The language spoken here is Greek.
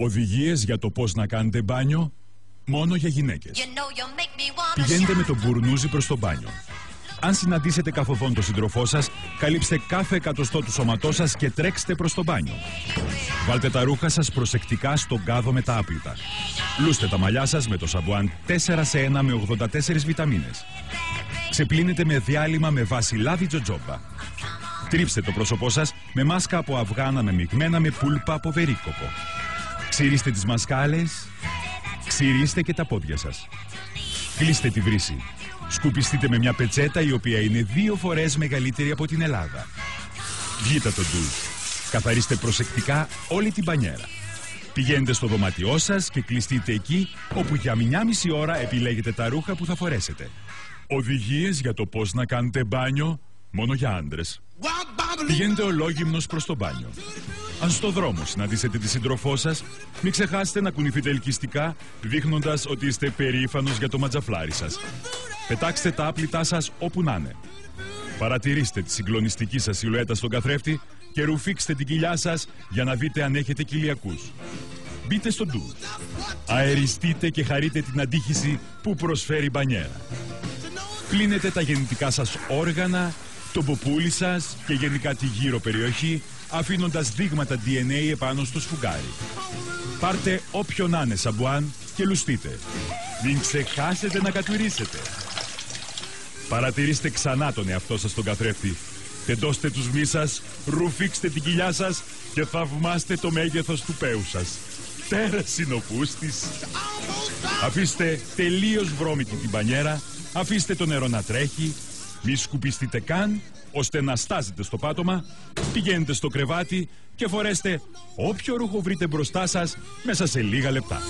Οδηγίες για το πώς να κάνετε μπάνιο μόνο για γυναίκες. Πηγαίνετε με τον μπουρνούζι προς το μπάνιο. Αν συναντήσετε καθοδόν τον σύντροφό σας, καλύψτε κάθε εκατοστό του σώματός σας και τρέξτε προς το μπάνιο. Βάλτε τα ρούχα σας προσεκτικά στον κάδο με τα άπλυτα. Λούστε τα μαλλιά σας με το σαμπουάν 4-σε-1 με 84 βιταμίνες. Ξεπλύνετε με διάλειμμα με βάση λάδι τζοτζόμπα. Τρίψτε το πρόσωπό σας με μάσκα από αυγάνα μεμειγμένα με πούλπα από βερίκοκο. Ξυρίστε τις μασκάλες, ξυρίστε και τα πόδια σας. Κλείστε τη βρύση. Σκουπιστείτε με μια πετσέτα η οποία είναι 2 φορές μεγαλύτερη από την Ελλάδα. Βγείτε το ντουζ. Καθαρίστε προσεκτικά όλη την μπανιέρα. Πηγαίνετε στο δωμάτιό σας και κλειστείτε εκεί όπου για 1,5 ώρα επιλέγετε τα ρούχα που θα φορέσετε. Οδηγίες για το πώς να κάνετε μπάνιο μόνο για άντρες. Πηγαίνετε ολόγυμνος προς το μπάνιο. Αν στο δρόμο συναντήσετε τη σύντροφό σας, μην ξεχάσετε να κουνηθείτε ελκυστικά, δείχνοντας ότι είστε περήφανος για το ματζαφλάρι σας. Πετάξτε τα άπλυτά σας όπου να είναι. Παρατηρήστε τη συγκλονιστική σας σιλουέτα στον καθρέφτη και ρουφήξτε την κοιλιά σας για να δείτε αν έχετε κοιλιακούς. Μπείτε στο ντου. Αεριστείτε και χαρείτε την αντίχηση που προσφέρει η μπανιέρα. Πλύνετε τα γεννητικά σας όργανα, το ποπούλι σας και γενικά τη γύρω περιοχή, αφήνοντας δείγματα DNA επάνω στο σφουγγάρι. Πάρτε όποιο να είναι σαμπουάν και λουστείτε. Μην ξεχάσετε να κατουρίσετε. Παρατηρήστε ξανά τον εαυτό σας στον καθρέφτη. Τεντώστε τους μυς σας, ρουφήξτε την κοιλιά σας και θαυμάστε το μέγεθος του πέου σας. Τέρας είναι ο πούστης. Αφήστε τελείως βρώμικη την μπανιέρα, αφήστε το νερό να τρέχει, μη σκουπιστείτε καν, ώστε να στάζετε στο πάτωμα, πηγαίνετε στο κρεβάτι και φορέστε όποιο ρούχο βρείτε μπροστά σας μέσα σε λίγα λεπτά.